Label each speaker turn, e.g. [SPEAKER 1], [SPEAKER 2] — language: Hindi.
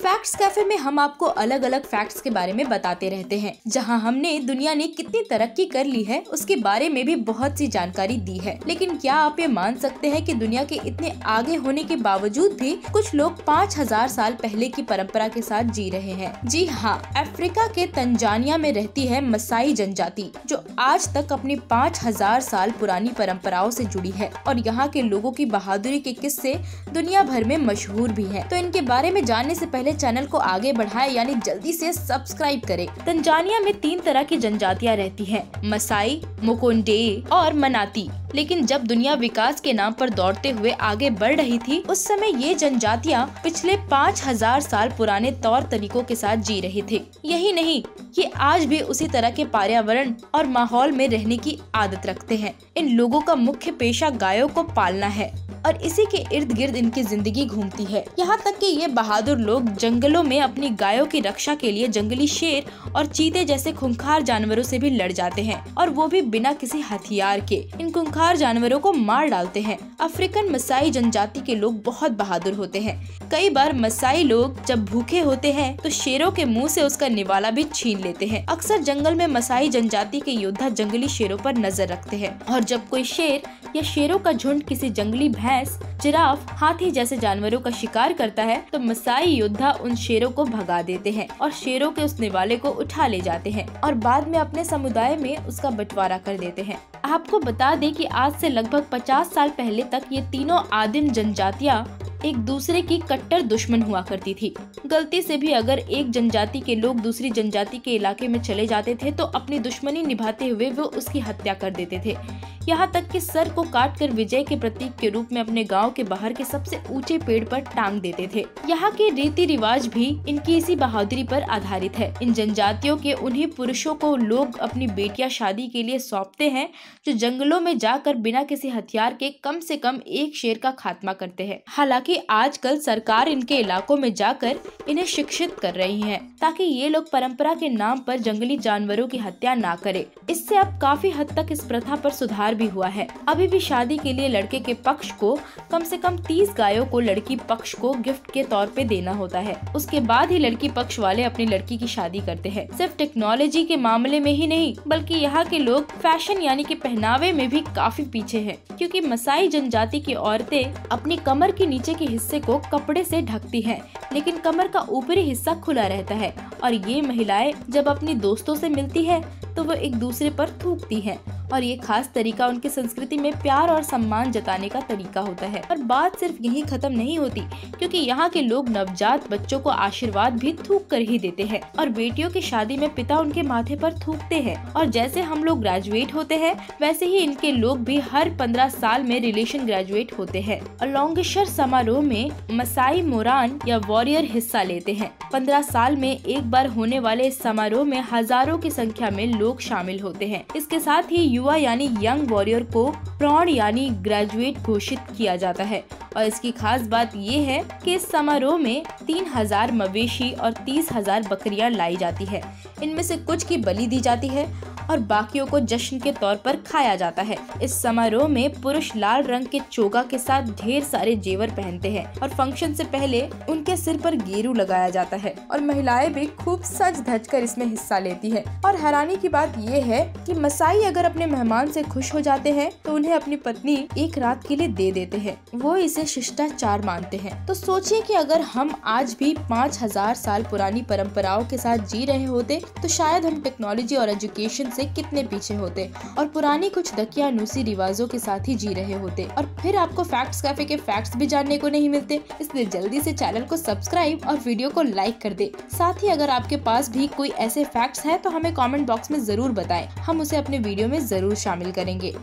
[SPEAKER 1] फैक्ट्स कैफे में हम आपको अलग अलग फैक्ट्स के बारे में बताते रहते हैं, जहां हमने दुनिया ने कितनी तरक्की कर ली है उसके बारे में भी बहुत सी जानकारी दी है। लेकिन क्या आप ये मान सकते हैं कि दुनिया के इतने आगे होने के बावजूद भी कुछ लोग 5000 साल पहले की परंपरा के साथ जी रहे हैं। जी हाँ, अफ्रीका के तंजानिया में रहती है मसाई जनजाति, जो आज तक अपनी 5000 साल पुरानी परंपराओं से जुड़ी है और यहाँ के लोगों की बहादुरी के किस्से दुनिया भर में मशहूर भी हैं। तो इनके बारे में जानने से पहले चैनल को आगे बढ़ाएं, यानी जल्दी से सब्सक्राइब करें। तंजानिया में 3 तरह की जनजातियाँ रहती हैं, मसाई, मुकोंडे और मनाती। लेकिन जब दुनिया विकास के नाम पर दौड़ते हुए आगे बढ़ रही थी, उस समय ये जनजातियाँ पिछले 5000 साल पुराने तौर तरीकों के साथ जी रहे थे। यही नहीं, ये आज भी उसी तरह के पर्यावरण और माहौल में रहने की आदत रखते हैं। इन लोगों का मुख्य पेशा गायों को पालना है और इसी के इर्द गिर्द इनकी जिंदगी घूमती है। यहाँ तक कि ये बहादुर लोग जंगलों में अपनी गायों की रक्षा के लिए जंगली शेर और चीते जैसे खूंखार जानवरों से भी लड़ जाते हैं, और वो भी बिना किसी हथियार के इन खूंखार जानवरों को मार डालते हैं। अफ्रीकन मसाई जनजाति के लोग बहुत बहादुर होते हैं। कई बार मसाई लोग जब भूखे होते हैं तो शेरों के मुंह से उसका निवाला भी छीन लेते हैं। अक्सर जंगल में मसाई जनजाति के योद्धा जंगली शेरों पर नजर रखते हैं, और जब कोई शेर या शेरों का झुंड किसी जंगली भैंस, जिराफ, हाथी जैसे जानवरों का शिकार करता है तो मसाई योद्धा उन शेरों को भगा देते हैं और शेरों के उस निवाले को उठा ले जाते हैं और बाद में अपने समुदाय में उसका बंटवारा कर देते हैं। आपको बता दें कि आज से लगभग 50 साल पहले तक ये तीनों आदिम जनजातियाँ एक दूसरे की कट्टर दुश्मन हुआ करती थी। गलती से भी अगर एक जनजाति के लोग दूसरी जनजाति के इलाके में चले जाते थे तो अपनी दुश्मनी निभाते हुए वो उसकी हत्या कर देते थे। यहाँ तक कि सर को काटकर विजय के प्रतीक के रूप में अपने गांव के बाहर के सबसे ऊंचे पेड़ पर टांग देते थे। यहाँ के रीति रिवाज भी इनकी इसी बहादुरी पर आधारित है। इन जनजातियों के उन्हीं पुरुषों को लोग अपनी बेटियां शादी के लिए सौंपते हैं जो जंगलों में जाकर बिना किसी हथियार के कम से कम एक शेर का खात्मा करते हैं। हालांकि आजकल सरकार इनके इलाकों में जाकर इन्हें शिक्षित कर रही है ताकि ये लोग परंपरा के नाम पर जंगली जानवरों की हत्या ना करें। इससे अब काफी हद तक इस प्रथा पर सुधार भी हुआ है। अभी भी शादी के लिए लड़के के पक्ष को कम से कम 30 गायों को लड़की पक्ष को गिफ्ट के तौर पे देना होता है। उसके बाद ही लड़की पक्ष वाले अपनी लड़की की शादी करते हैं। सिर्फ टेक्नोलॉजी के मामले में ही नहीं, बल्कि यहाँ के लोग फैशन यानी कि पहनावे में भी काफी पीछे हैं, क्योंकि मसाई जनजाति की औरतें अपनी कमर के नीचे के हिस्से को कपड़े से ढकती हैं, लेकिन कमर का ऊपरी हिस्सा खुला रहता है। और ये महिलाएं जब अपनी दोस्तों से मिलती है तो वो एक दूसरे पर थूकती हैं, और ये खास तरीका उनकी संस्कृति में प्यार और सम्मान जताने का तरीका होता है। और बात सिर्फ यही खत्म नहीं होती, क्योंकि यहाँ के लोग नवजात बच्चों को आशीर्वाद भी थूक कर ही देते हैं, और बेटियों की शादी में पिता उनके माथे पर थूकते हैं। और जैसे हम लोग ग्रेजुएट होते हैं, वैसे ही इनके लोग भी हर 15 साल में रिलेशन ग्रेजुएट होते हैं। और लॉन्गेश्वर समारोह में मसाई मोरान या वॉरियर हिस्सा लेते हैं। 15 साल में एक बार होने वाले इस समारोह में हजारों की संख्या में लोग शामिल होते हैं। इसके साथ ही युवा यानी यंग वॉरियर को प्रौढ़ यानी ग्रेजुएट घोषित किया जाता है। और इसकी खास बात ये है कि इस समारोह में 3000 मवेशी और 30,000 बकरियां लाई जाती है। इनमें से कुछ की बलि दी जाती है और बाकियों को जश्न के तौर पर खाया जाता है। इस समारोह में पुरुष लाल रंग के चोगा के साथ ढेर सारे जेवर पहनते हैं और फंक्शन से पहले उनके सिर पर गेरू लगाया जाता है, और महिलाएं भी खूब सज धज कर इसमें हिस्सा लेती है। और हैरानी की बात ये है कि मसाई अगर अपने मेहमान से खुश हो जाते हैं तो उन्हें अपनी पत्नी एक रात के लिए दे देते हैं। वो इसे शिष्टाचार मानते हैं। तो सोचिए कि अगर हम आज भी 5000 साल पुरानी परंपराओं के साथ जी रहे होते तो शायद हम टेक्नोलॉजी और एजुकेशन से कितने पीछे होते और पुरानी कुछ दकियानूसी रिवाजों के साथ ही जी रहे होते। और फिर आपको फैक्ट्स कैफे के फैक्ट्स भी जानने को नहीं मिलते। इसलिए जल्दी से चैनल को सब्सक्राइब और वीडियो को लाइक कर दे। साथ ही अगर आपके पास भी कोई ऐसे फैक्ट्स हैं तो हमें कमेंट बॉक्स में जरूर बताएं, हम उसे अपने वीडियो में जरूर शामिल करेंगे।